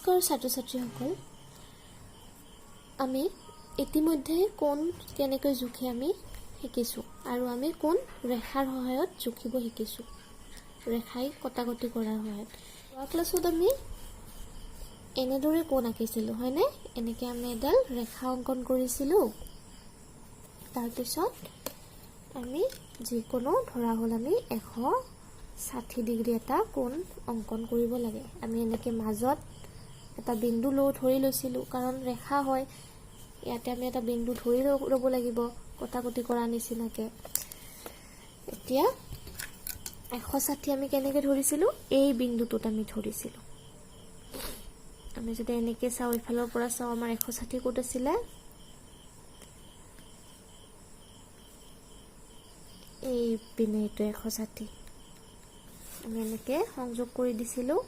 নমস্কাৰ ছাত্ৰ ছাত্ৰীসকল, আমি ইতিমধ্যে কোণ কেনেকৈ জোখে আমি শিকিছোঁ আৰু আমি কোণ ৰেখাৰ সহায়ত জোখিব শিকিছোঁ, ৰেখাই কটাকটি কৰাৰ সহায়ত। যোৱা ক্লাছত আমি এনেদৰে কোণ আঁকিছিলোঁ হয়নে? এনেকৈ আমি এডাল ৰেখা অংকন কৰিছিলোঁ। তাৰপিছত আমি যিকোনো ধৰা হ'ল আমি 160 ডিগ্ৰী এটা কোণ অংকন কৰিব লাগে। আমি এনেকৈ মাজত এটা বিন্দু ধৰি লৈছিলোঁ, কাৰণ ৰেখা হয়। ইয়াতে আমি এটা বিন্দু ধৰি ল'ব লাগিব কটাকটি কৰা নিচিনাকৈ। এতিয়া 160 আমি কেনেকৈ ধৰিছিলোঁ? এই বিন্দুটোত আমি ধৰিছিলোঁ। আমি যদি এনেকৈ চাওঁ, ইফালৰ পৰা চাওঁ, আমাৰ 160 ক'ত আছিলে? এই পিনে এইটো 160 আমি এনেকৈ সংযোগ কৰি দিছিলোঁ।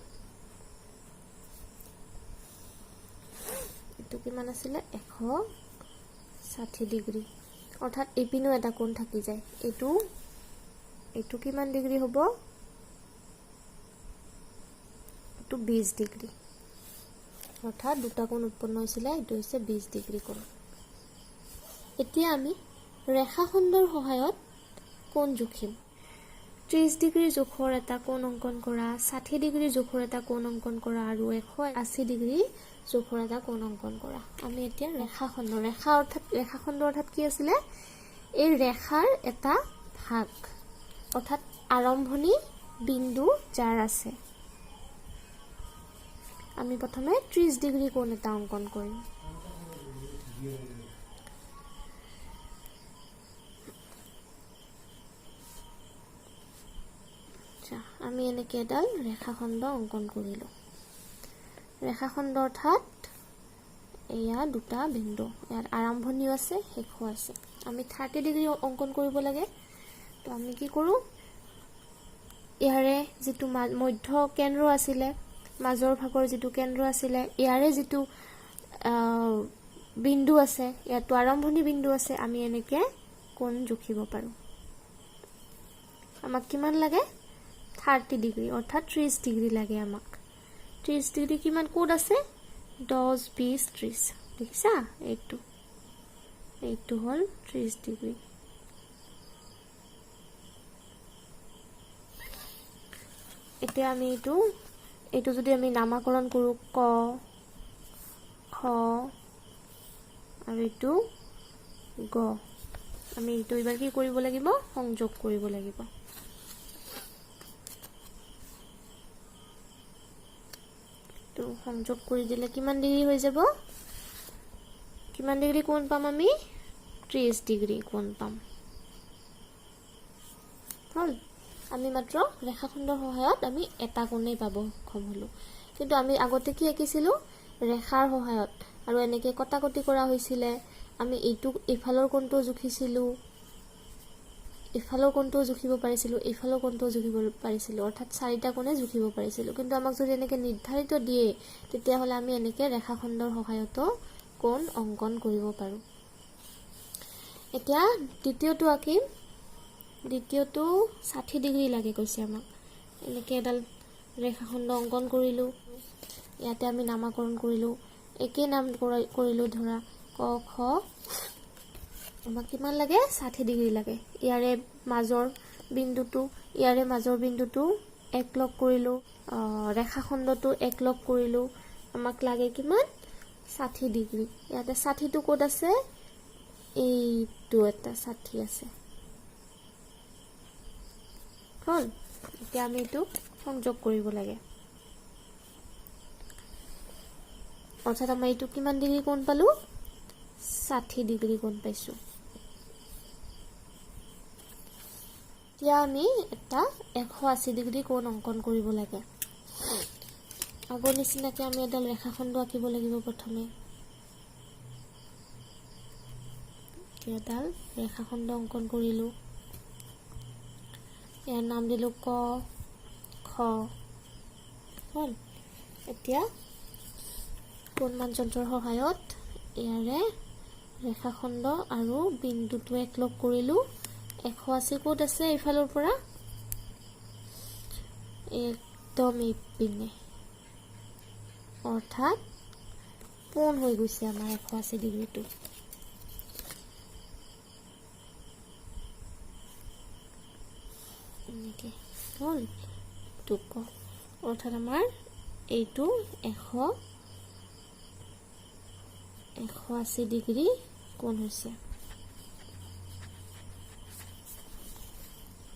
এইটো কিমান আছিলে? 160 ডিগ্ৰী। অৰ্থাৎ এইপিনেও এটা কোণ থাকি যায়। এইটো কিমান ডিগ্ৰী হ'ব? এইটো 20 ডিগ্ৰী। অৰ্থাৎ দুটা কোণ উৎপন্ন হৈছিলে, এইটো হৈছে 20 ডিগ্ৰী কোণ। এতিয়া আমি ৰেখাখণ্ডৰ সহায়ত কোণ জোখিম। 30 ডিগ্ৰী জোখৰ এটা কোণ অংকন কৰা, 60 ডিগ্ৰী জোখৰ এটা কোণ অংকন কৰা আৰু 180 ডিগ্ৰী জোখৰ এটা কোণ অংকন কৰা। আমি এতিয়া ৰেখাখণ্ড অৰ্থাৎ কি আছিলে? এই ৰেখাৰ এটা ভাগ, অৰ্থাৎ আৰম্ভণি বিন্দু যাৰ আছে। আমি প্ৰথমে 30 ডিগ্ৰী কোণ এটা অংকন কৰিম। আমি এনেকৈ এডাল ৰেখাখণ্ড অংকন কৰিলোঁ। ৰেখাখণ্ড অৰ্থাৎ এয়া দুটা বিন্দু, ইয়াত আৰম্ভণিও আছে শেষো আছে। আমি 30 ডিগ্ৰী অংকন কৰিব লাগে। তো আমি কি কৰোঁ? ইয়াৰে যিটো মধ্য কেন্দ্ৰ আছিলে, মাজৰ ভাগৰ যিটো কেন্দ্ৰ আছিলে, ইয়াৰে যিটো বিন্দু আছে, ইয়াতো আৰম্ভণি বিন্দু আছে, আমি এনেকৈ কোণ জোখিব পাৰোঁ। আমাক কিমান লাগে? 30 ডিগ্ৰী, অৰ্থাৎ 30 ডিগ্ৰী লাগে আমাক। 30 ডিগ্ৰী কিমান ক'ত আছে? 10, 20, 30 দেখিছা? এইটো হ'ল 30 ডিগ্ৰী। এতিয়া আমি এইটো যদি আমি নামাকৰণ কৰোঁ, ক, খ আৰু এইটো গ, আমি এইটো এইবাৰ কি কৰিব লাগিব? সংযোগ কৰিব লাগিব। সংযোগ কৰি দিলে কিমান ডিগ্ৰী হৈ যাব? কিমান ডিগ্ৰী কোণ পাম আমি? 30 ডিগ্ৰী কোণ পাম। হ'ল। আমি মাত্ৰ ৰেখাখণ্ডৰ সহায়ত আমি এটা কোণেই পাব সক্ষম হ'লোঁ। কিন্তু আমি আগতে কি আঁকিছিলোঁ? ৰেখাৰ সহায়ত, আৰু এনেকৈ কটাকটি কৰা হৈছিলে। আমি এইফালৰ কোণটোও জুখিছিলোঁ, ইফালৰ কোণটোও জুখিব পাৰিছিলোঁ, এইফালৰ কোণটোও জুখিব পাৰিছিলোঁ, অৰ্থাৎ 4টা কোণে জুখিব পাৰিছিলোঁ। কিন্তু আমাক যদি এনেকৈ নিৰ্ধাৰিত দিয়ে, তেতিয়াহ'লে আমি এনেকৈ ৰেখাখণ্ডৰ সহায়তো কোণ অংকন কৰিব পাৰোঁ। এতিয়া দ্বিতীয়টো আঁকিম। দ্বিতীয়টো 60 ডিগ্ৰী লাগে কৈছে আমাক। এনেকৈ এডাল ৰেখাখণ্ড অংকন কৰিলোঁ। ইয়াতে আমি নামাকৰণ কৰিলোঁ, একেই নাম কৰিলোঁ, ধৰা ক, খ। আমাক কিমান লাগে? 60 ডিগ্ৰী লাগে। ইয়াৰে মাজৰ বিন্দুটো একলগ কৰিলোঁ, ৰেখাখণ্ডটো একলগ কৰিলোঁ। আমাক লাগে কিমান? 60 ডিগ্ৰী। ইয়াতে 60টো ক'ত আছে? এইটো এটা 60 আছে। হ'ল। এতিয়া আমি এইটো সংযোগ কৰিব লাগে। অৰ্থাৎ আমাৰ এইটো কিমান ডিগ্ৰী কোণ পালোঁ? 60 ডিগ্ৰী কোণ পাইছোঁ। এতিয়া আমি এটা 180 ডিগ্ৰী কোণ অংকন কৰিব লাগে। আগৰ নিচিনাকৈ আমি এডাল ৰেখাখণ্ড আঁকিব লাগিব প্ৰথমে। এডাল ৰেখাখণ্ড অংকন কৰিলোঁ। ইয়াৰ নাম দিলোঁ ক, খ। হ'ল। এতিয়া কোণমান যন্ত্ৰৰ সহায়ত ইয়াৰে ৰেখাখণ্ড আৰু বিন্দুটো একলগ কৰিলোঁ। 180 ক'ত আছে? এইফালৰ পৰা একদম এইপিনে। অৰ্থাৎ পোন হৈ গৈছে আমাৰ 180 ডিগ্ৰীটো। এনেকৈ হ'ল 2 ক, অৰ্থাৎ আমাৰ এইটো 180 ডিগ্ৰী কোণ হৈছে।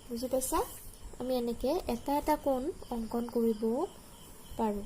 বুজি পাইছা? আমি এনেকৈ এটা এটা কোণ অংকন কৰিব পাৰোঁ।